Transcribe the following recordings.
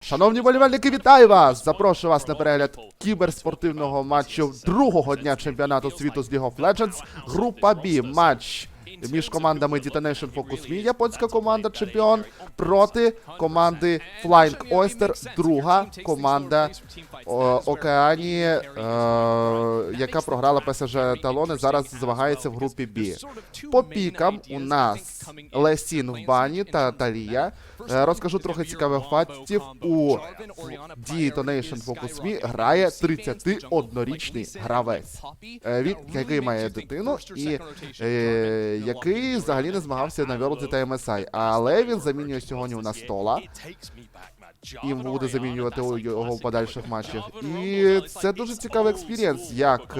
Шановні болівальники, вітаю вас! Запрошую вас на перегляд кіберспортивного матчу другого дня чемпіонату світу з League of Legends. Група B. Матч між командами Detonation Focus Me, японська команда чемпіон, проти команди Flying Oyster, друга команда Океанії, яка програла ПСЖ талони, зараз змагається в групі B. По пікам у нас Лесін в бані та Талія. Розкажу трохи цікавих фактів. У Detonation Focus Me грає 31-річний гравець, який має дитину і який взагалі не змагався на Worlds та MSI. Але він замінює сьогодні у нас Стола. І буде замінювати його в подальших матчах. І це дуже цікавий експірієнс, як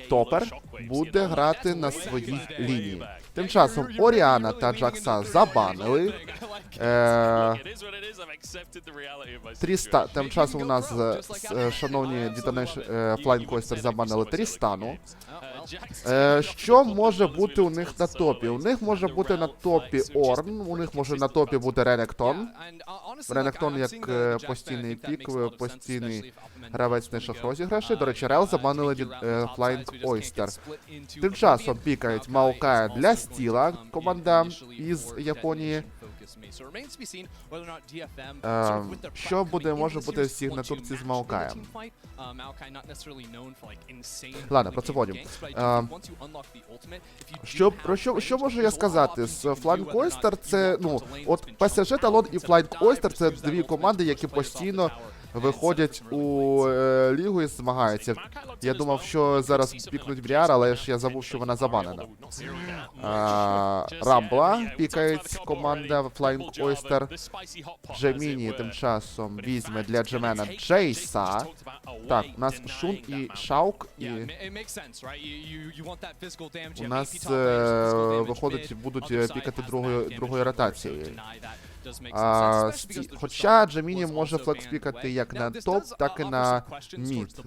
топер буде грати на своїй лінії. Тим часом Оріана та Джакса забанили. Тим часом у нас, шановні Flying Oyster, забанили Трістану. Що може бути у них на топі? У них може бути на топі Орн, у них може на топі бути Ренектон. Ренектон як постійний пік, постійний гравець наших розіграшей. До речі, Рел забанили Flying Oyster. Тим часом пікають Маокая для стіла, команда із Японії. Що може бути в сигнатурці з Маокаєм? Ладно, про це потім. Що можу я сказати? З Flying Oyster це, от ПСЖ Талон і Flying Oyster це дві команди, які постійно виходять у лігу і змагаються. Я думав, що зараз пікнуть Бріар, але ж я забув, що вона забанена. Рамбла пікають команда Flying Oyster. Джеміні тим часом візьме для Джемена Джейса. Так, у нас Шун і Шаук, і у нас виходить, будуть пікати другою ротацією. Хоча Джеміні може флекс-пікати як на топ, так і на мід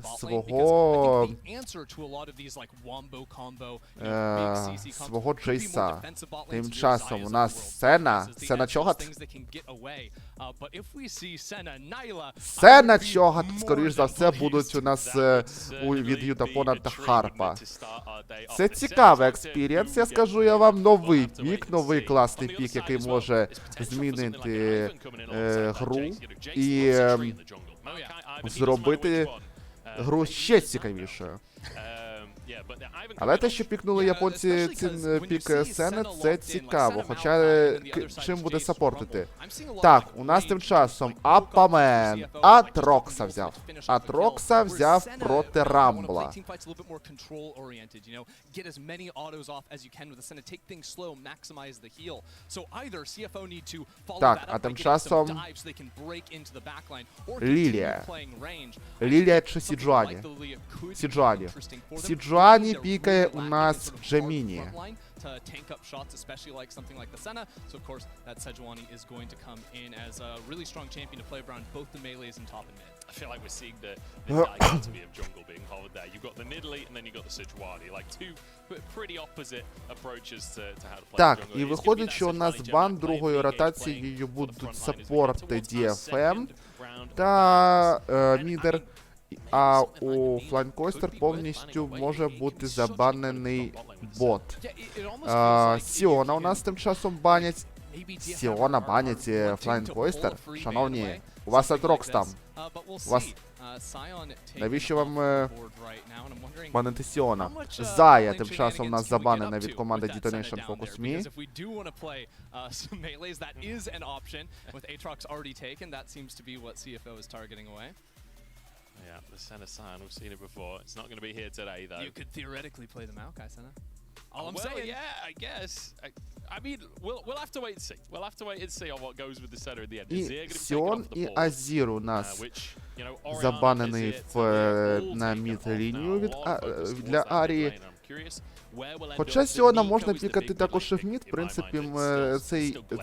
свого Джейса. Тим часом у нас Сена Чогат. Сена Чогат, скоріш за все, будуть у нас від Ютапона та Харпа. Це цікавий експірієнс, я скажу я вам, новий пік, новий класний пік, який може змінити гру і зробити гру ще цікавішою. Але те, що пікнули японці пік Сени, це цікаво, хоча чим буде саппортити. Так, у нас тим часом Апамен, Атрокса взяв. Атрокса взяв проти Рамбла. Так, а тим часом Лілія. Лілія чи Сіджуані? Сіджуані. Сіджуані пікає у нас Джеміні. Так, і виходить, що у нас бан другою ротацією будуть саппорти DFM та мідер. А у Flying Oyster повністю може бути забанений бот. Сіона у нас тим часом банять. Сіона банять Flying Oyster. Шановні, у вас Атрокс там. У вас... Навіщо вам банити Сіона? Зая тим часом у нас забанена від команди Detonation Focus Me. Yeah, the Senna sign, we've seen it before. It's not going to be here today, though. You could theoretically play the Maokai Senna. All I'm saying, yeah, I guess. I mean, we'll have to wait and see. We'll have to wait and see on what goes with the Senna in the end. І Сіон і Азір у нас забанений на мід-лінію для Арії. Хоча сьогодні можна пікати також і в мід, в принципі,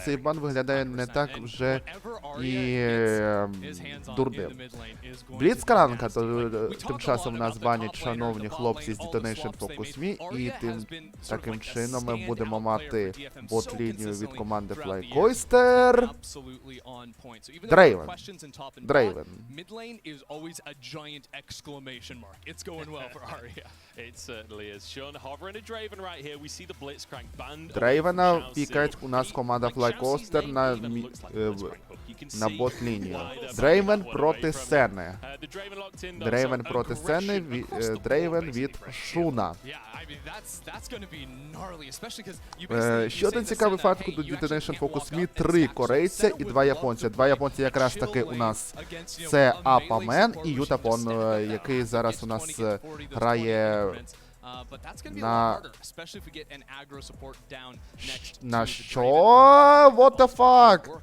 цей бан виглядає не так вже і дурним. Бліцкранка, тим часом нас банять шановні хлопці з Detonation Focus Me, і таким чином ми будемо мати бот-лінію від команди Flycoaster. Дрейвен. Дрейвена пікають у нас команда Flycoaster на бот-лінію. Дрейвен проти Сени. Дрейвен від Шуна. Ще один цікавий факт до Detonation Focus Me. 3 корейця і 2 японця. 2 японці якраз таки у нас це Апамен і Ютапон, який зараз у нас грає на що? What the fuck?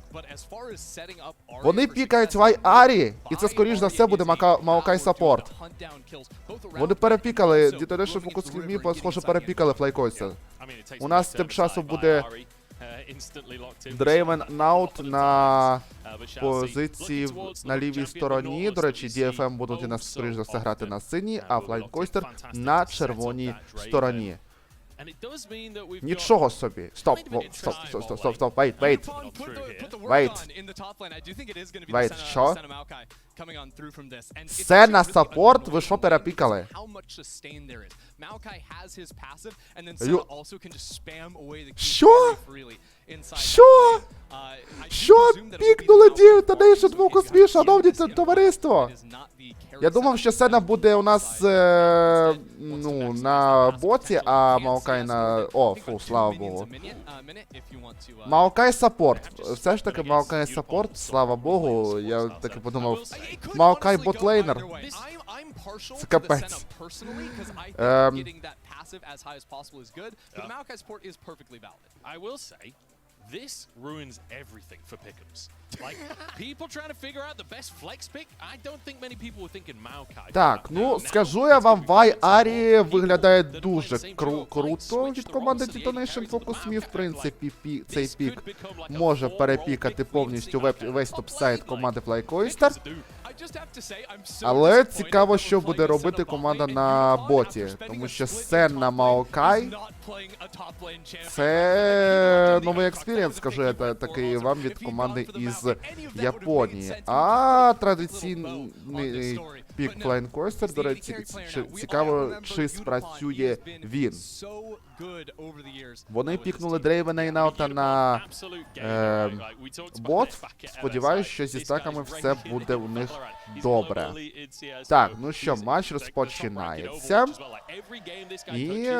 Вони пікають Вай-Арі, і це, скоріш за все, буде Маокай саппорт. Вони перепікали, Detonation Focus Me, схоже, перепікали Flycoaster. У нас тим часом буде Дрейвен наут на позиції на лівій стороні. До речі, DFM будуть у нас, скоріш за все, грати на синій, а Flycoaster на червоній стороні. Нічого собі. Стоп, wait, що? Сена саппорт? Ви що перепікали? Що? Що? Що пікнули Detonation Focus Me, шановні товариство? Я думав, що Сена буде у нас на боті, а Маокай на... О, слава Богу. Маокай саппорт. Все ж таки Маокай саппорт, слава Богу. Я таки подумав, Маокай ботлейнер. Це капець. This ruins everything for pick'ems. Like, people trying to figure out the best flex pick, I don't think many people were thinking Maokai. Так, ну, скажу я вам, Вай-Арі виглядає дуже круто від команди Detonation Focus Me. В принципі, цей пік може перепікати повністю весь топ-сайт команди Flycoaster. Але цікаво, що буде робити команда на боті, тому що Сенна Маокай – це новий експірієнс, скажу я такий вам, від команди із Японії. А традиційний пік Flycoaster, до речі, цікаво, чи спрацює він. Вони пікнули Дрейвена і Наута на бот. Сподіваюсь, що зі стаками все буде у них добре. Так, ну що, матч розпочинається. І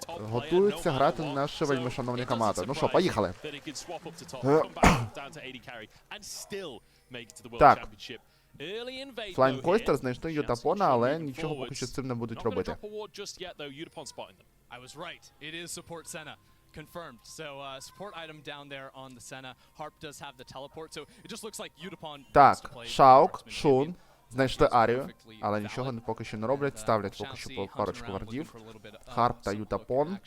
готуються грати наші вельмишановні команди. Ну що, поїхали. Так. Flycoaster знайшли Ютапона, але нічого поки що з цим не будуть робити. I was right. It is support Senna. Confirmed. So, support item down there on the Senna. Harp does have the teleport, so it just looks like Yutapon. Так, Шаук, Шун знайшли Арію, але нічого поки що не роблять, ставлять поки що парочку вардів. Харп та Ютапон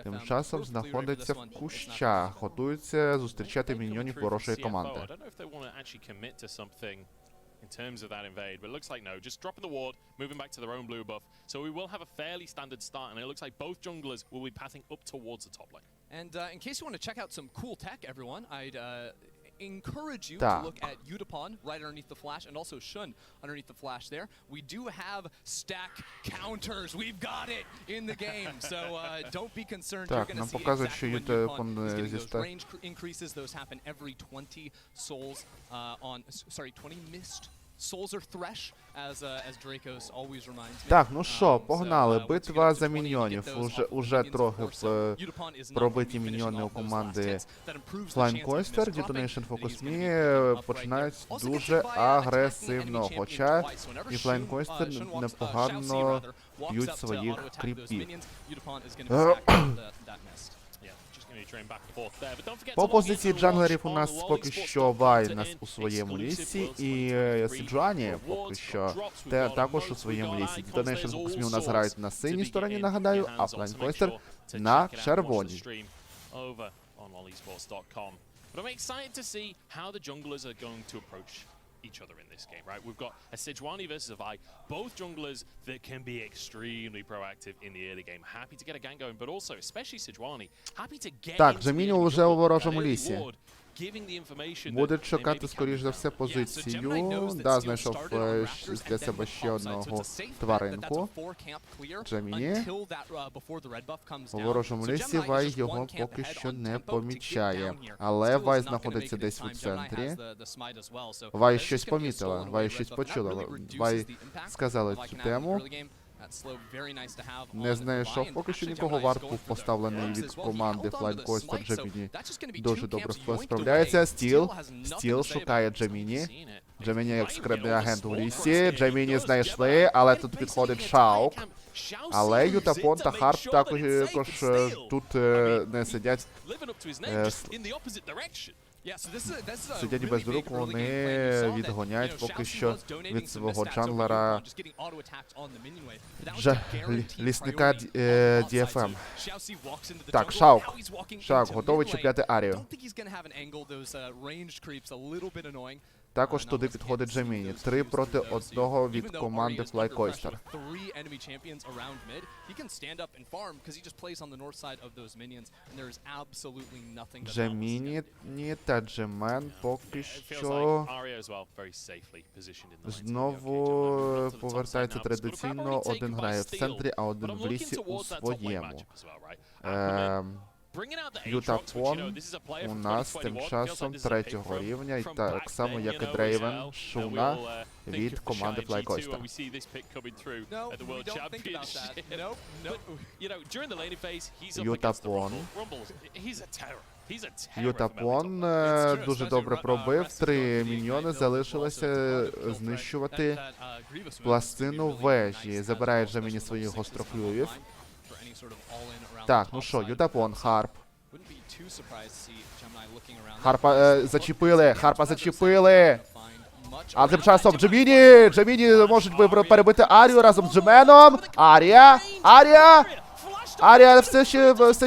тим часом знаходяться в кущах, готуються зустрічати міньйонів ворожої команди. In terms of that invade, but it looks like no, just dropping the ward, moving back to their own blue buff. So we will have a fairly standard start, and it looks like both junglers will be passing up towards the top lane. And in case you want to check out some cool tech, everyone, I'd encourage you to look at Yutapon right underneath the flash, and also Shun underneath the flash there. We do have stack counters. We've got it in the game, so don't be concerned. You're going to see exactly when Yutapon is getting those range increases. Those happen every 20 souls 20 missed. Souls are thresh, as Dracos always reminds me. Так, ну що, погнали. Битва за міньйонів. Уже трохи пробиті міньйони у команди Flycoaster. Detonation Focus Me починають дуже агресивно. Хоча і Flycoaster непогано б'ють своїх кріпів. По позиції джанглерів у нас поки що Вайнес у своєму лісі, і Сіджуані поки що також у своєму лісі. Дітонейшн Фокусмі у нас грають на синій стороні, нагадаю, а Флайнкойстер на червоній. But I'm excited to see how the junglers are going to approach each other in this game, right? We've got a Sejuani versus a Vi, both junglers that can be extremely proactive in the early game, happy to get a gang going, but also, especially Sejuani, happy to get Так, Джеміні вже у ворожому лісі. Буде чекати, maybe скоріш за все, позицію. Да, знайшов для себе ще одного тваринку. Джеміні. У ворожому лісі Вай його поки що не помічає. Але Вай знаходиться десь у центрі. Вай щось помітила, Вай щось почула. Вай сказала цю тему. Не знайшов поки що нікого, варт був поставлений від команди Флайнкойстер. Джеміні дуже добре справляється. Стіл шукає Джеміні. Джеміні як секретний агент у лісі. Джеміні знайшли, але тут підходить Шаук. Але Ютапон та Харп також тут не сидять. Сидять без рук, вони відгоняють поки що від свого джанглера лісника DFM. Так, Шаук готовий чіпляти Арію. Також туди підходить Джеміні. 3 проти 1 від команди Флайнкойстер. Джеміні та Джемен поки що знову повертається традиційно. Один грає в центрі, а один в лісі у своєму. Ютапон у нас тим часом 3-го рівня, і так само як і Дрейвен Шуна від команди Флайнкойстер. Ютапон дуже добре пробив, 3 міньйони залишилося знищувати пластину вежі. Забирає Джеміні своїх гострофлюїв. Так, ну що, Ютапон, Харп. Харпа зачепили. А тим часом Джеміні можуть перебити Арію разом з Джеменом. Арія все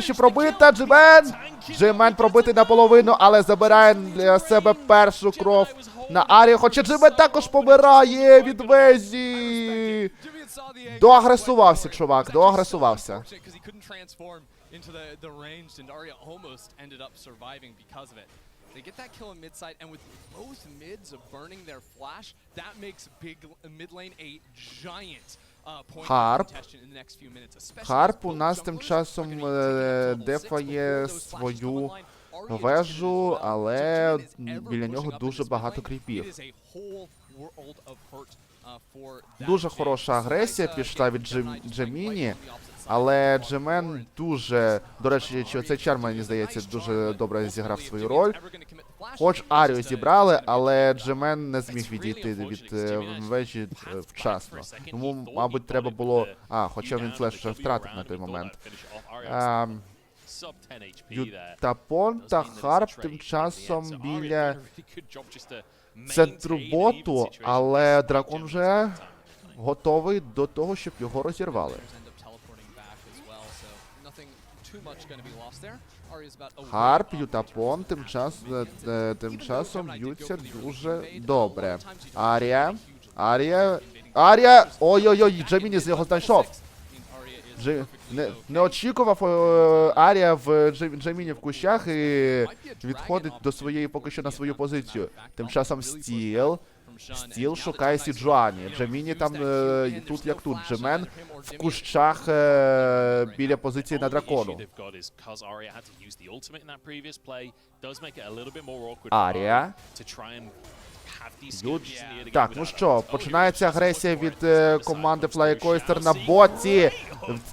ще пробита. Джемен пробитий наполовину, але забирає для себе першу кров на Арію. Хоча Джемен також помирає від вежі. Доагресувався, чувак, доагресувався. They get that kill on mid side, and with both mids burning their flash, that makes mid lane a giant Харп у нас тим часом дефає свою вежу, але біля нього дуже багато кріпів. Дуже хороша агресія пішла від Джеміні, але Джемен дуже, до речі, цей чар, мені здається, дуже добре зіграв свою роль. Хоч Арію зібрали, але Джемен не зміг відійти від вежі вчасно. Тому, мабуть, треба було... хоча він флеш вже втратив на той момент. Ютапон та Харп тим часом біля центру боту, але дракон вже готовий до того, щоб його розірвали. Харп, Ютапон тим часом б'ються дуже добре. Арія! Ой-ой-ой, Джеміні з нього знайшов. Не очікував Арія в Джеміні в кущах і відходить до своєї, поки що на свою позицію. Тим часом Стіл шукає Сіджуані. Джеміні там тут як тут. Джемен в кущах біля позиції на дракону. Арія. Так, ну що, починається агресія від команди Флайнкойстер на боці.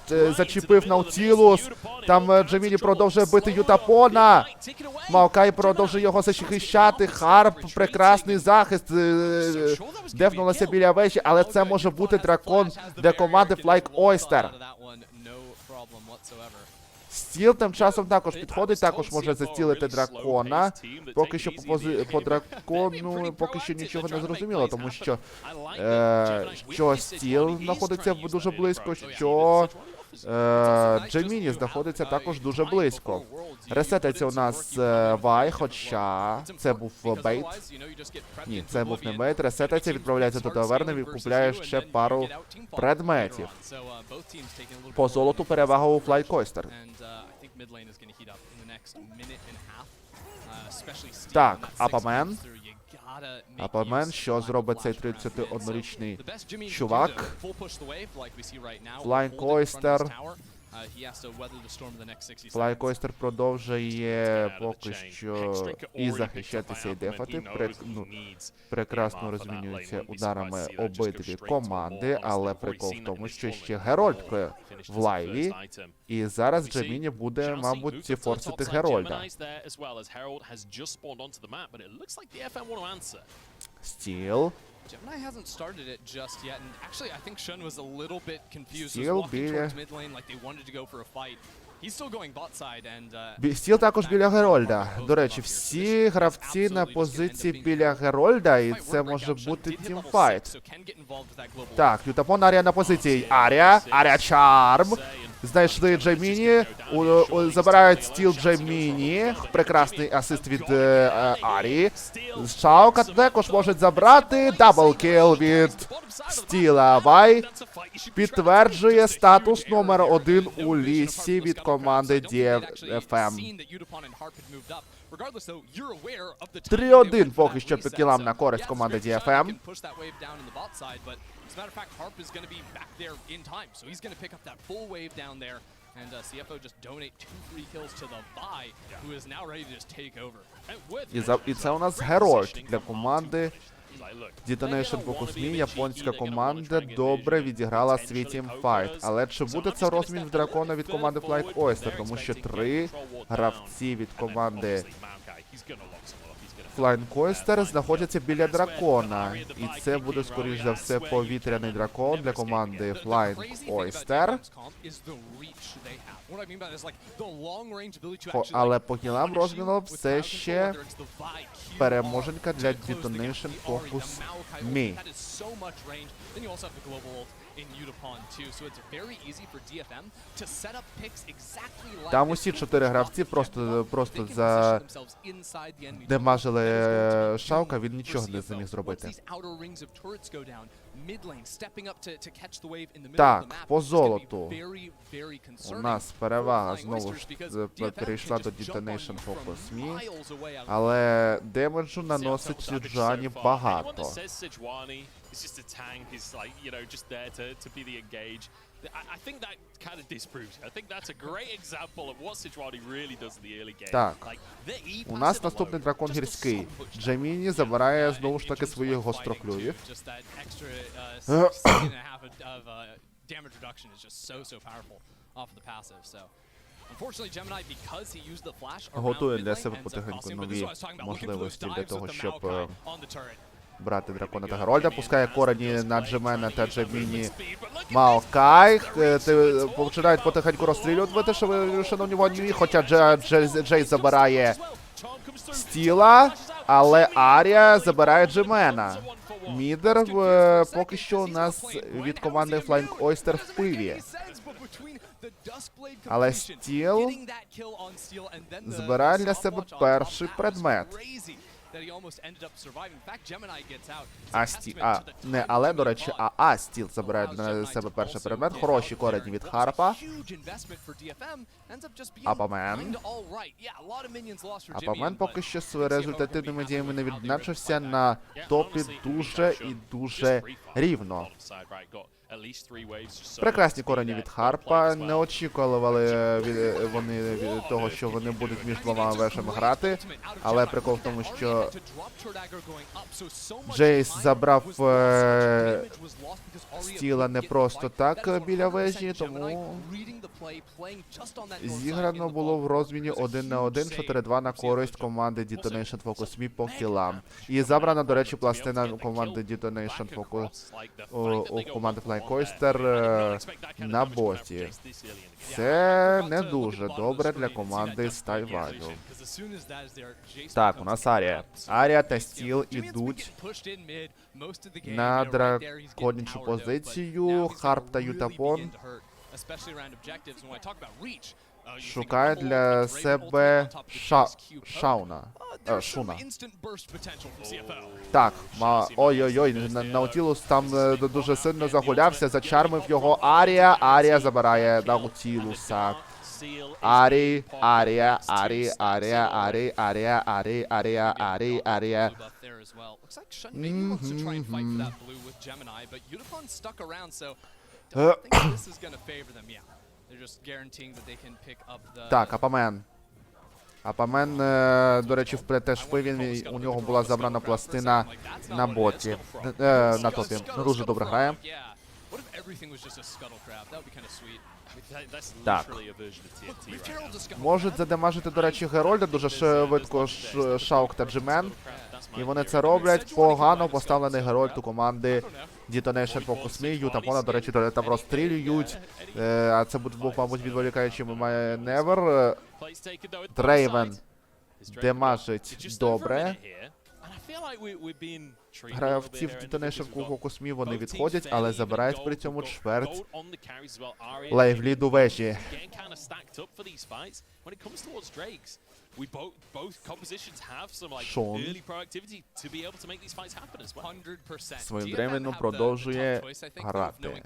Зачепив Наутілус. Там Джеміні продовжує бити Ютапона. Маокай продовжує його захищати. Харп, прекрасний захист. Дефнулася біля вежі, але це може бути дракон для команди Флайнкойстер. Стіл тим часом також підходить, також може застілити дракона. Поки що по дракону поки що нічого не зрозуміло, тому що Стіл знаходиться дуже близько, що Джейміні знаходиться також дуже близько. Ресетиться у нас Вай, хоча це був бейт. Ні, це був не бейт. Ресетиться, відправляється до таверни, відкупляє ще пару предметів. По золоту перевага у Флайкойстер. Так, Апамен, що зробить цей 31-річний чувак? Флайкойстер. Флайкойстер продовжує поки що і захищатися, і дефати. Прекрасно розмінюються ударами обидві команди, але прикол в тому, що ще Герольд в лайві, і зараз Джейміні буде, мабуть, форсити Герольда. Стіл. Gemini hasn't started it just yet, and actually I think Shun was a little bit confused. Стіл Was walking біля... towards mid lane like they wanted to go for a fight. He's still going bot side and Стіл також біля Герольда. До речі, всі гравці на позиції біля Герольда, і це може бути тімфайт. Так, Ютапон, Арія на позиції. Арія Чарм. Знайшли Джейміні, забирають стіл Джейміні, прекрасний асист від Арії. Шаука також можуть забрати, даблкіл від стіла. Вай підтверджує статус номер 1 у лісі від команди DFM. 3-1 поки що по кілам на користь команди DFM. As a matter of fact, Harp is going to be back there in time, so he's going to pick up that full wave down there, and CFO just donate 2 free kills to the Vi, who is now ready to just take over. І це у нас Герольд для команди Detonation Focus Me. Японська команда добре відіграла свій тімфайт. Але чи буде це розмін в дракона від команди Flight Oyster? Тому що 3 гравці від команди Flying Oyster знаходяться біля дракона. І це буде, скоріш за все, повітряний дракон для команди Flying Oyster. Але по кілам розміну все ще переможенька для Detonation Focus Me. Там усі 4 гравці просто демажили Шаука, він нічого не зміг зробити. Так, по золоту у нас перевага знову ж перейшла до Detonation Focus Me, але демеджу наносить Сіджані багато. It's just a tank, is like, you know, just there to be the engage. I think that kind of disproves it. I think that's a great example of what Sejuani really does in the early game. Так, у нас наступний дракон гірський. Джейміні забирає знову ж таки своїх гостроклювів. Готує для себе потихеньку нові можливості для того, щоб брати дракона та Герольда. Пускає корені на Джемена та Джейміні. Маокай. Починають потихеньку розстрілювати, шановні воїни. Хоча Джей забирає стіла, але Арія забирає Джемена. Мідер поки що у нас від команди Flying Oyster в пиві. Але стіл збирає для себе перший предмет. До речі, стіл забирає для себе перший предмет. Хороші корені від Харпа. Апамен поки що з результативними діями не відзначився. На топі дуже і дуже рівно. Прекрасні корені від Харпа. Не очікували вони від того, що вони будуть між двома вешами грати. Але прикол в тому, що Джейс забрав стіла не просто так біля вежі, тому зіграно було в розміні 1 на 1, 4-2 на користь команди Detonation Focus Me по кілам. І забрана, до речі, пластина команди Detonation Focus у команди Flying флайкойстер на боті. Це не дуже добре для команди з Тайваню. Так, у нас Арія. Арія та Стіл ідуть на драконячу позицію. Харп та Ютапон шукає для себе Шуна. Так, ой-ой-ой, Наутілус там дуже сильно загулявся, зачармив його Арія. Арія забирає Наутілуса. Арія. Так, Апамен, до речі, теж вивін, у нього була забрана пластина на боті, на топі. Дуже добре грає. Так. Можуть задамажити, до речі, Герольда дуже швидко Шаук та Джимен. І вони це роблять. Погано поставлений Герольд у команди Detonation Focus Me. Ютапона, до речі, там розстрілюють. А це був, мабуть, відволікаючий маневр. Дрейвен демажить добре. Гравців Detonation Focus Me вони відходять, але забирають при цьому чверть лайвліду вежі. Шон своїм Дрейвеном продовжує грати.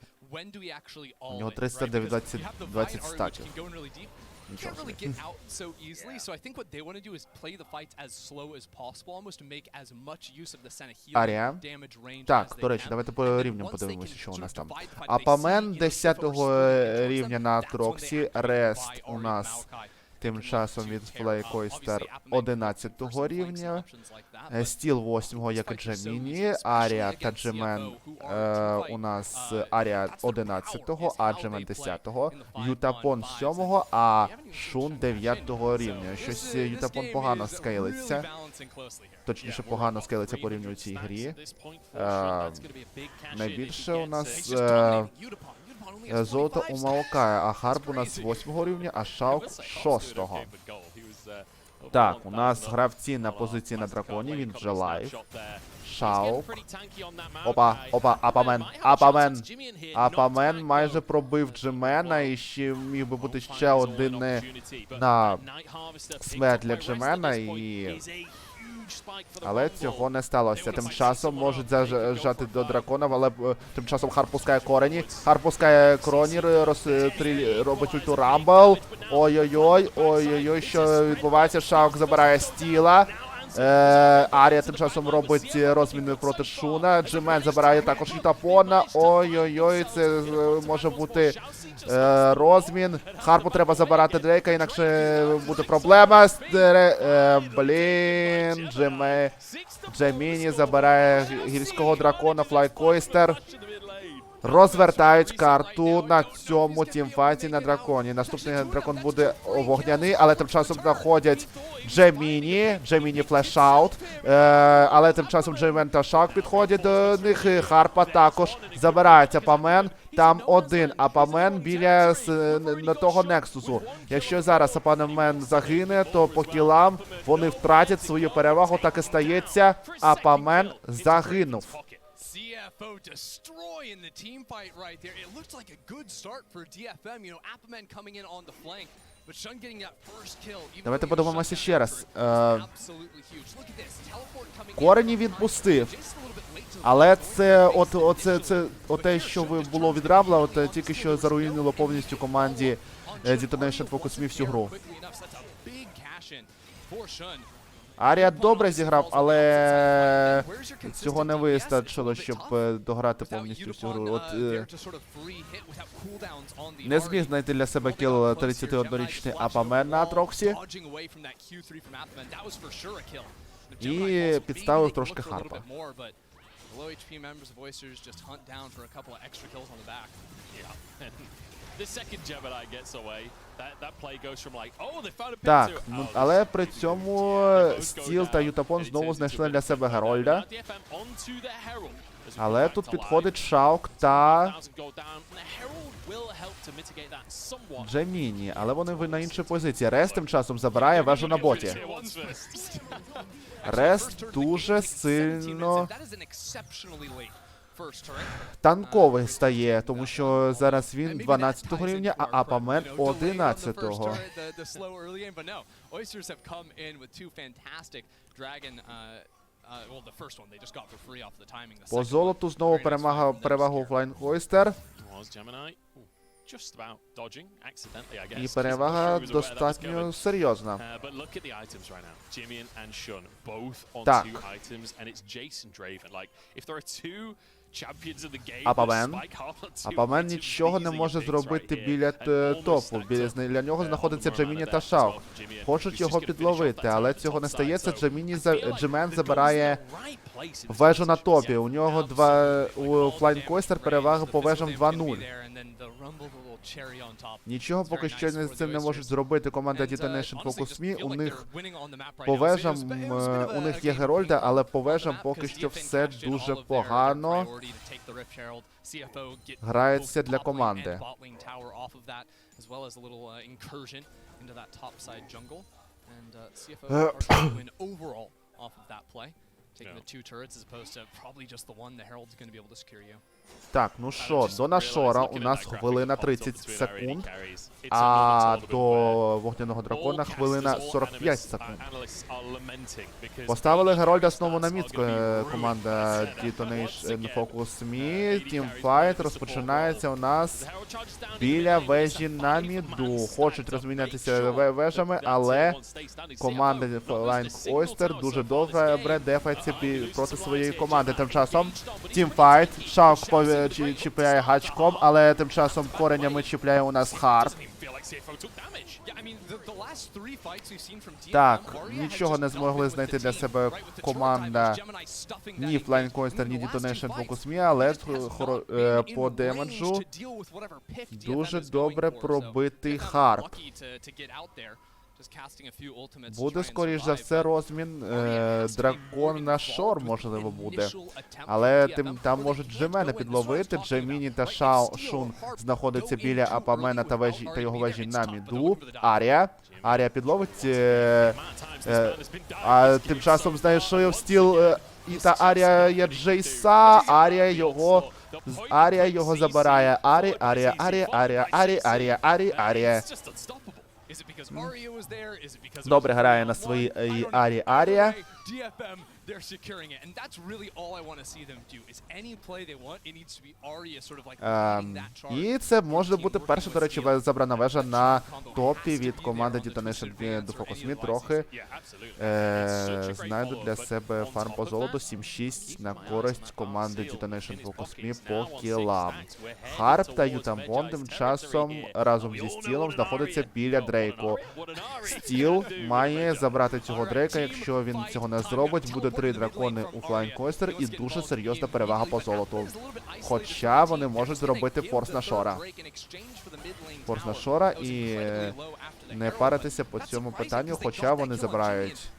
У нього 320 статів. Нічого собі. Арія. Так, до речі, давайте по рівням подивимося, що у нас там. Апамен 10-го рівня на Троксі. Рест у нас тим часом від флайкойстер 11-го рівня. Стіл 8-го, як і Джеміні. Арія та Джемен у нас Арія 11-го, а Джемен 10-го. Ютапон 7-го, а Шун 9-го рівня. Щось Ютапон погано скейлиться. Точніше, погано скейлиться по рівню у цій грі. Найбільше у нас золото у Маокая, а Харп у нас 8-го рівня, а Шаук 6-го. Так, у нас гравці на позиції на драконі, він вже лайв. Шаук. Опа, Апамен майже пробив Джемена, і ще міг би бути ще один на смерть для Джемена, але цього не сталося. Тим часом можуть зажати до дракона, але тим часом Харп пускає корені. Харп пускає кроні, робить ульту Рамбл. Ой-ой-ой, що відбувається? Шаук забирає Стіла. Арія тим часом робить розміни проти Шуна. Джемен забирає також Ютапона. Ой-ой-ой, це може бути розмін. Харпу треба забирати Дрейка, інакше буде проблема. Джеміні забирає гірського дракона, флайкойстер. Розвертають карту на цьому тімфайті на драконі. Наступний дракон буде вогняний, але тим часом знаходять Джеміні флешаут. Але тим часом Джеймен та Шак підходять до них. Харпа також забирається. Апамен там один. Апамен біля того Нексусу. Якщо зараз Апамен загине, то по кілам вони втратять свою перевагу. Так і стається. Апамен загинув. CFO destroying the team fight right there. It looked like a good start for DFM. You know, Appleman coming in on the flank, but Shun getting that first kill. Давайте подивимося ще раз. Корені відпустив. Але це те, що було від Рамбла, тільки що заруїнило повністю команді Detonation Focus Me всю гру. Арія добре зіграв, але цього не вистачило, щоб дограти повністю всю гру. Не зміг знайти для себе кіл 31-річний Апамен на Троксі. І підставив трошки Харпа. The low HP members of Oysters just hunt down for a couple of extra kills on the back. Yeah. The second Gemini gets away, that play goes from like, oh, they found a pit Так, to, ну, oh, але при цьому Стіл та Ютапон знову знайшли для себе Герольда. Але тут підходить Шаук та Джеміні, але вони на іншій позиції. Рест тим часом забирає вежу на боті. Рест дуже сильно танковий стає, тому що зараз він 12-го рівня, а Апамен 11-го. По золоту знову перевага офлайн Ойстер. І перевага достатньо серйозна. Так. Апамен нічого не може зробити біля топу. Для нього знаходиться Джеміні та Шаук. Хочуть його підловити, але цього не стається. Джемен забирає вежу на топі. У нього у Флайн Койстер перевага по вежам 2-0. Нічого поки що з цим не можуть зробити команда Detonation Focus Me. У них по вежам, у них є Герольда, але по вежам поки що все дуже погано грається для команди. Так, ну що, до Нашора у нас хвилина 30 секунд, а до Вогняного Дракона хвилина 45 секунд. Поставили Герольда знову на мід команда Detonation Focus Me. Тімфайт розпочинається у нас біля вежі на міду. Хочуть розмінятися вежами, але команда Flying Oyster дуже добре дефається проти своєї команди. Тим часом Тімфайт, Шаук чіпляє гачком, але тим часом коренями чіпляє у нас Харп. Так, нічого не змогли знайти для себе команда ні Flying Oyster, ні Detonation Focus Me, але по демеджу дуже добре пробитий Харп. Буде, скоріш за все, розмін дракон на шор, можливо, буде. Але там можуть Джемена підловити. Джеміні та Шун знаходяться біля Апамена та його вежі на міду. Арія підловить. А тим часом знайшов Стіл і та Арія є Джейса. Арія його забирає. Арія. Добре грає на своїй Арія. І це може бути перша, до речі, забрана вежа на топі від команди Detonation Focus Me. Трохи знайдуть для себе фарм по золоту. 7-6 на користь команди Detonation Focus Me по кілам. Харп та Ютамбон тим часом разом зі Стілом знаходиться біля Дрейку. Стіл має забрати цього Дрейка. Якщо він цього не зробить, буде 3 дракони у Flying Oyster і дуже серйозна перевага по золоту. Хоча вони можуть зробити форс на Шора. Форс на Шора і не паритися по цьому питанню, хоча вони забирають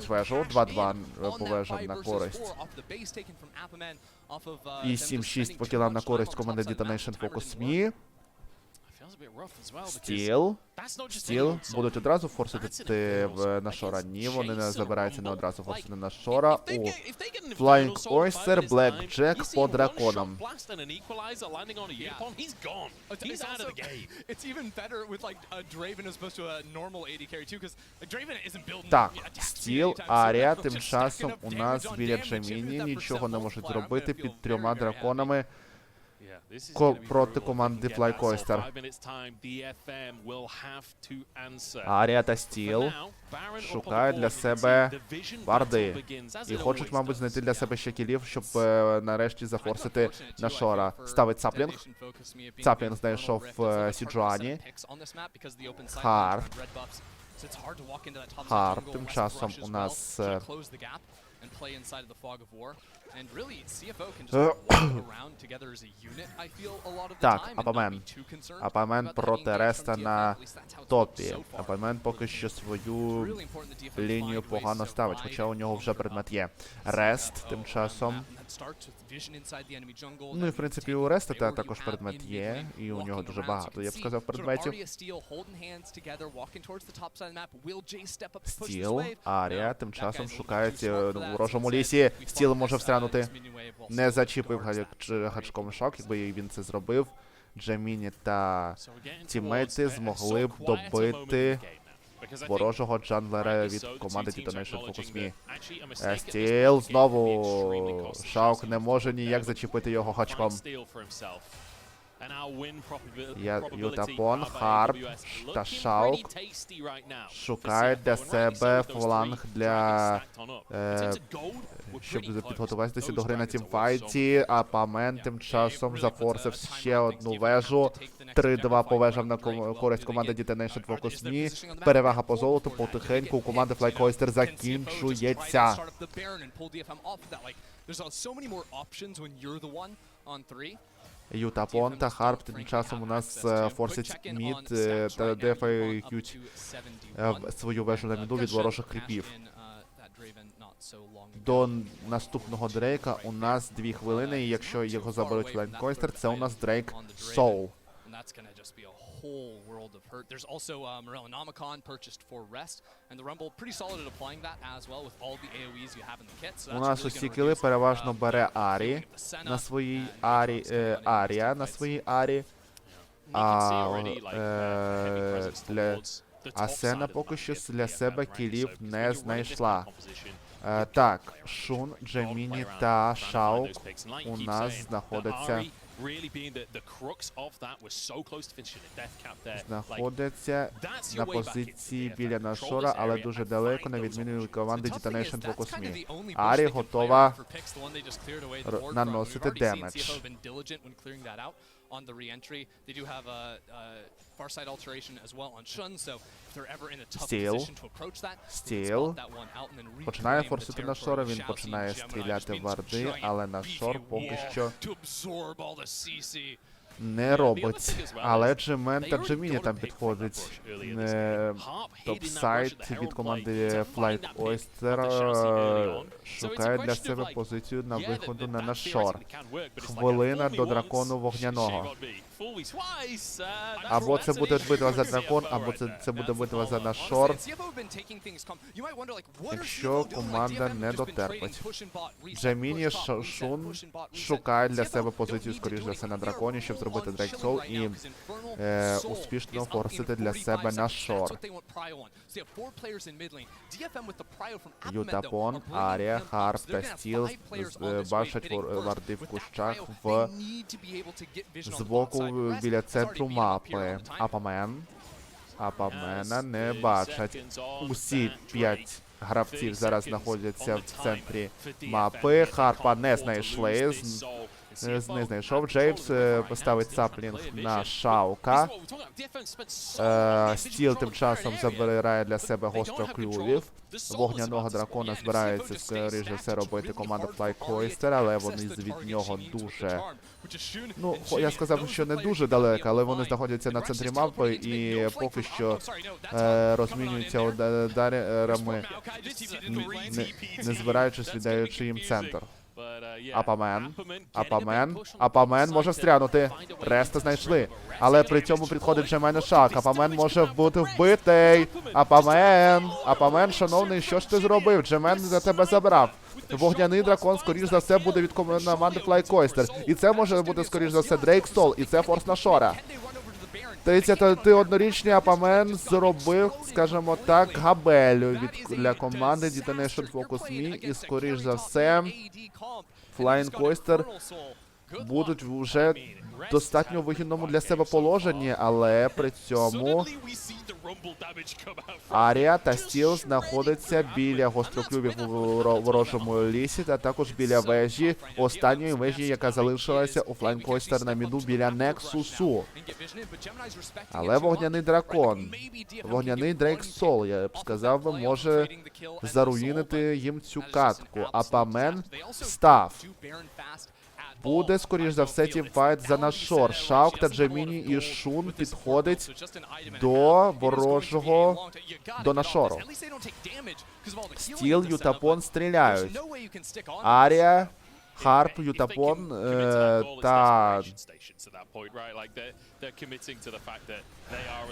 вежу. 2-2 по вежам на користь. І 7-6 по кілам на користь команди Detonation Focus Me. Стіл будуть одразу форсити на Шора. Ні, вони не забираються не одразу форсити на Шора. У Flying Oyster, Blackjack по драконам. Так, Стіл, Арія, тим часом у нас біля Джеміні нічого не можуть зробити під 3 драконами проти команди Flying Oyster. Арія та Стіл шукають для себе варди. І хочуть, мабуть, знайти для себе ще кілів, щоб нарешті зафорсити на Шора. Ставить Цаплінг. Цаплінг знайшов Сіджуані. Харп. Тим часом у нас and play inside of the fog of war. And really, CFO can just walk around together as a unit, I feel, a lot of the Так, time, and not Апамен. be too concerned Апамен about that проти being ganked Реста from на DFM. At least that's how it's топі. looked so far. Апамен поки що свою Really important that DFM лінію find ways погано to ставить, ride хоча у нього and вже conquer предмет up. є. Рест тим CFO часом. on that map, that starts with vision inside the enemy jungle, Ну і then в принципі take у Реста priority також you have предмет in є, mid-lane, і у нього walking дуже around, so багато, you я б can сказав, see sort of предметів. Arya Steel holding hands together, walking towards the top side of the map. Will Jay step up to push this Стіл, wave? Арія, No, тим that часом guy's a little шукають too smart for в that, ворожому so лісі. instead, we Стіл fought може this, встрянути. this minion wave while Не Steel зачіпив guards that. гачком шок, якби він це зробив. Джеміні та So we're getting тіммейти towards a змогли б so quiet a moment in the добити game now. Because I think ворожого джанглера rightly від so, the команди two teams are Detonation acknowledging Focus Me. that actually a mistake at this point Стіл in the game would be знову. extremely costly. Шаук Chelsea не може ніяк there, зачепити його гачком. find Steel for himself. And our win Я probability Ютапон, of Харп AWS та looking Шаук pretty tasty right now for шукає CFO. для And rightly so себе with those фланг three для dragons stacked on up. In terms of gold, we're щоб pretty close. підготуватися Those до гри на dragons are worth so тімфайті, а Памен тим часом зафорсив ще одну вежу. 3-2 по вежам на користь команди Detonation Focus Me. Перевага по золоту потихеньку у команди FlyCoaster закінчується. Ютапон та Харп тим часом у нас форсять мід та дефають свою вежу на міду від ворожих кріпів. До наступного Дрейка у нас 2 хвилини, і якщо його заберуть FlyCoaster, це у нас Дрейк Soul. Whole world of hurt. There's also Morellonomicon purchased for rest, and the Rumble pretty solid at applying that as well with all the AoEs you have in the kit. So У нас усі кіли переважно бере Арі на своїй Арі, Арія на своїй Арі, а Сена поки що для себе кілів не знайшла. Так, Шун, Джеміні та Шаук у нас знаходяться на позиції біля нашора, але дуже далеко, на відміну від команди Detonation Focus Me. Арі готова наносити демедж. On the re-entry, they do have a far side alteration as well on Shun, so if they're ever in a tough position to approach that, Стіл починає форсити на шора, він починає стріляти в варди, але на шор поки що не робить. Але Джемен та Джеміні там підходить. Топ-сайд від команди FlyCoaster шукає для себе позицію на виходу на наш шор. Хвилина до дракону вогняного. Або це буде битва за дракон, або це буде битва за наш шор. Якщо команда не дотерпить. Джеміні Шун шукає для себе позицію, скоріш за все, на драконі, щоб зробити Дрейк Соул і успішно форсити для себе наш шор. Ютапон, Арія, Харп та Стіл бачать варди в кущах збоку біля центру мапи. Апамена не бачать. Усі 5 гравців зараз знаходяться в центрі мапи. Харпа не знайшли. Не знайшов. Джеймс поставить саплінг на Шаука. Стіл тим часом забирає для себе гостроклювів. Вогняного дракона збирається, скоріш за все, робити команда FlyCoaster, але вони від нього дуже... Ну, я сказав, що не дуже далеко, але вони знаходяться на центрі мапи і поки що розмінюються ударами, не збираючись, віддаючи їм центр. Апамен може встрянути. Реста знайшли. Але при цьому підходить Джемен Шак. Апамен може бути вбитий. Апамен, шановний, що ж ти зробив? Джемен за тебе забрав. Вогняний дракон, скоріш за все, буде від команди FlyCoaster. І це може бути, скоріш за все, Дрейк Сол. І це форс на шора. 31-річний Апамен зробив, скажімо так, габелю для команди Detonation Focus Me. І, скоріш за все, FlyCoaster будуть вже в достатньо вигідному для себе положенні, але при цьому Арія та Стіл знаходяться біля гостроклювів у ворожому лісі, та також біля вежі, останньої вежі, яка залишилася у Флайнкойстер на міду біля Нексусу. Але вогняний дракон, вогняний Дрейк Сол, я б сказав, може заруїнити їм цю катку. А Памен став. Буде, скоріш за все, тімфайт за наш шор. Шаук та Джеміні і Шун підходить до ворожого, до нашору. Стіл, Ютапон стріляють. Арія, Харп, Ютапон та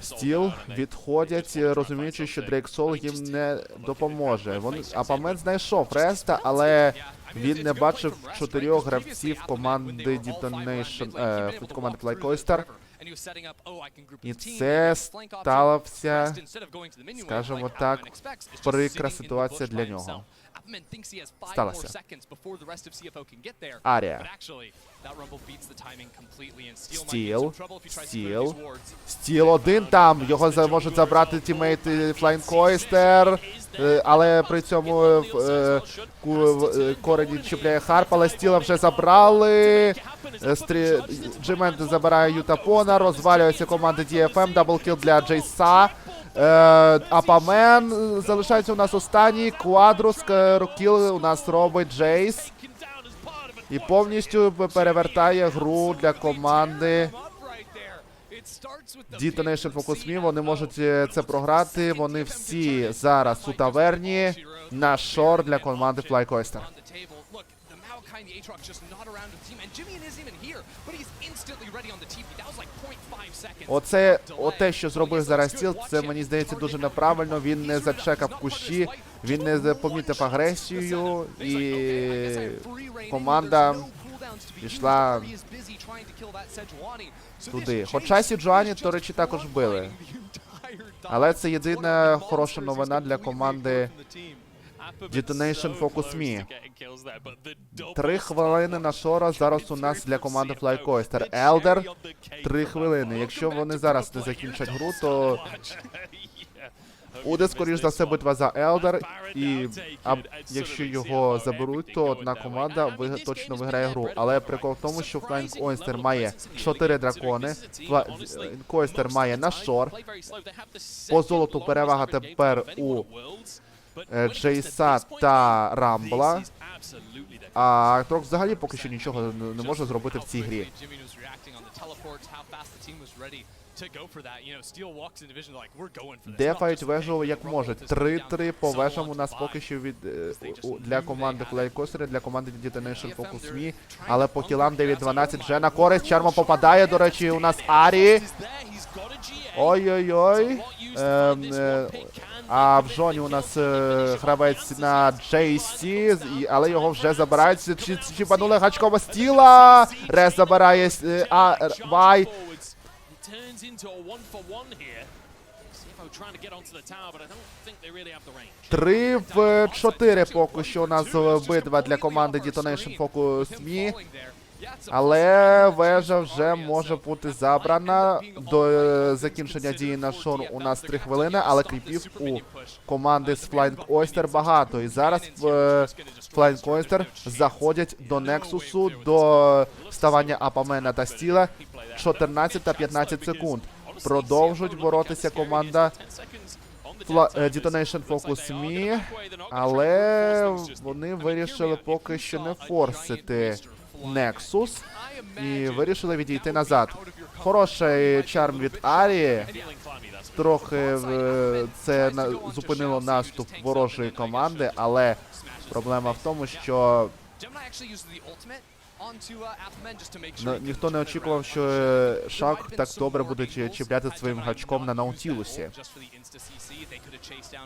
Стіл відходять, розуміючи, що Дрейк Сол їм не допоможе. Апамен знайшов Реста, але він не бачив 4 гравців команди Detonation, команди Флайкойстер. І це стався, скажімо так, прикра ситуація для нього. Сталося. Арія. Стіл один там. Його можуть забрати тімейти Флайнкойстер. Але при цьому корені чіпляє Харп, але Стіла вже забрали. Джемент забирає Ютапона. Розвалюється команда DFM. Даблкіл для Джейса. Апамен залишається у нас останній. Квадрус кіл у нас робить Джейс. І повністю перевертає гру для команди Detonation Focus Me. Вони можуть це програти. Вони всі зараз у таверні. На шор для команди Флайкойстер. Оте, що зробив зараз Стіл, це, мені здається, дуже неправильно. Він не зачекав кущі, він не помітив агресію, і команда пішла туди. Хоча Сіджуані, до речі, також били. Але це єдина хороша новина для команди Detonation Focus Me. 3 хвилини на шора зараз у нас для команди Флайкойстер. Елдер 3 хвилини. Якщо вони зараз не закінчать гру, то буде, скоріш за все, битва за Елдер. І якщо його заберуть, то одна команда точно виграє гру. Але прикол в тому, що Флайкойстер має 4 дракони. Флайкойстер має на шор. По золоту перевага тепер у Джейса та Рамбла. А Трок взагалі поки що нічого не може зробити в цій грі. Дефають вежу як можуть. 3-3 по вежам у нас поки що для команди Флайкойстер, для команди Detonation Focus Me. Але по кілам 9-12 вже на користь. Чарма попадає, до речі, у нас Арі. Ой-ой-ой. А в Жоні у нас гравець на Джейсі, але його вже забирають. Чіпанули гачкова Стіла. Рес забирає Вай. 3-4 поки що у нас битва для команди Detonation Focus Me. Але вежа вже може бути забрана. До закінчення дії на шору у нас 3 хвилини, але кріпів у команди з Флайнкойстер багато. І зараз Флайнкойстер заходять до Нексусу, до вставання Апамена та Стіла. 14 та 15 секунд. Продовжують боротися команда Detonation Focus Me, але вони вирішили поки що не форсити Нексус і вирішили відійти назад. Хороший чарм від Арії. Трохи це зупинило наступ ворожої команди, але проблема в тому, що ніхто не очікував, що Шак так добре буде чіпляти своїм гачком на Наутілусі.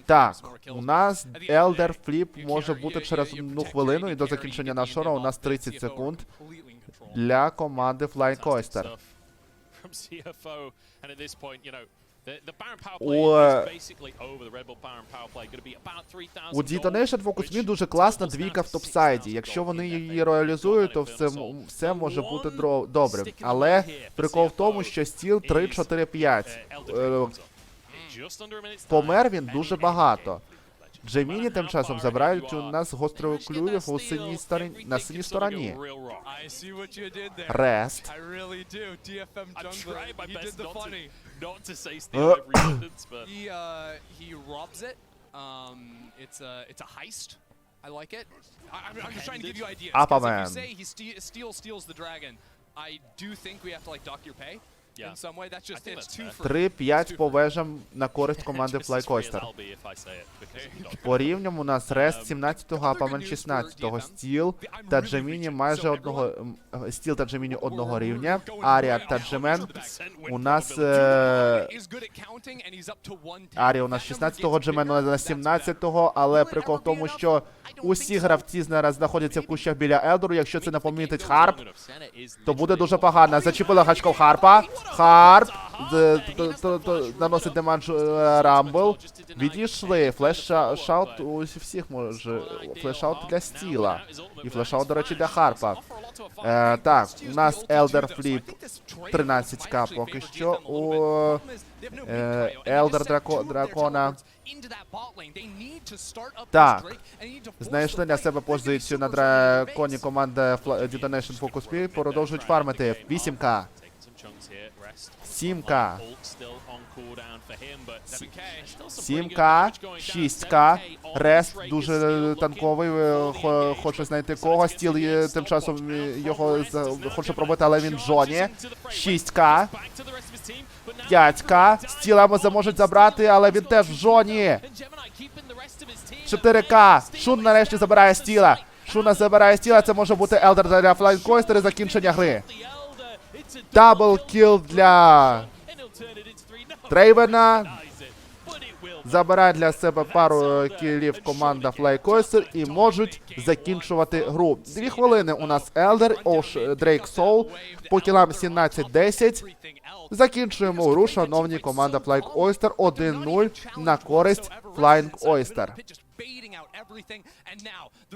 Так, у нас Елдер Фліп може бути через 1 хвилину, і до закінчення нашого у нас 30 секунд для команди Флайкойстер. У Detonation Focus Me дуже класна двійка в топсайді. Якщо вони її реалізують, то все може бути добре. Але прикол в тому, що стіл 3-4-5. Помер він дуже багато. Джеміні тим часом забирають у нас гострою клювів на синій стороні. Рест. I like it. I'm just trying to give you ideas. Aquaman. If you say he steals the dragon, I do think we have to like dock your pay in some way. That's just it's too for 3-5 по вежам на користь команди Fly Coaster. По рівням у нас Рест 17-го, Апамен 16-го, Стіл та Джеміні майже одного... Стіл та Джеміні одного рівня, Арія та Джемен у нас... Арія у нас 16-го, Джемен у нас 17-го, але прикол в тому, що усі гравці зараз знаходяться в кущах біля Елдору. Якщо це не помітить Харп, то буде дуже погано. Зачепила гачков Харпа. Харп наносить демедж Рамбл. Відійшли. Флеш-шаут у всіх може. Флеш-шаут для Стіла. І флеш-шаут, до речі, для Харпа. Так, у нас Елдер Фліп 13к поки що. У Елдер Дракона. Так, знайшли для себе позицію на драконі команди Detonation Focus Me. Продовжують фармити. 8к. 7к. 7к, 6к, Рест дуже танковий, хоче знайти кого, Стіл тим часом його хоче пробити, але він в Джоні. 6к, 5к, Стіла зможуть забрати, але він теж в Джоні. 4к, Шун нарешті забирає Стіла. Шуна забирає Стіла, це може бути Елдер для Flying Coaster і закінчення гри. Дабл кіл для Трейвена. Забирає для себе пару кілів команда Fly Coaster і можуть закінчувати гру. 2 хвилини у нас Елдер, Дрейк Соул, по кілам 17-10. Закінчуємо гру, шановні команда Fly Coaster, 1-0 на користь Flying Coaster.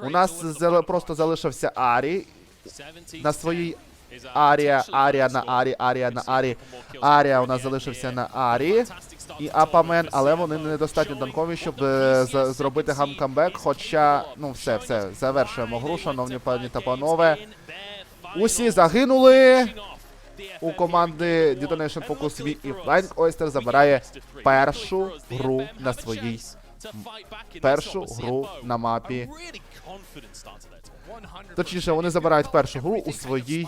У нас просто залишився Арі на своїй Арія на Арі у нас залишився на Арі і Апамен, але вони недостатньо танкові, щоб зробити камбек, хоча, ну все, завершуємо гру, шановні пані та панове. Усі загинули у команди Detonation Focus Me, і Flying Coaster забирає першу гру на своїй, першу гру на мапі. Точніше, вони забирають першу гру у своїй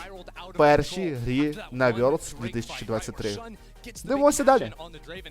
першій грі на Worlds 2023. Дивимося далі.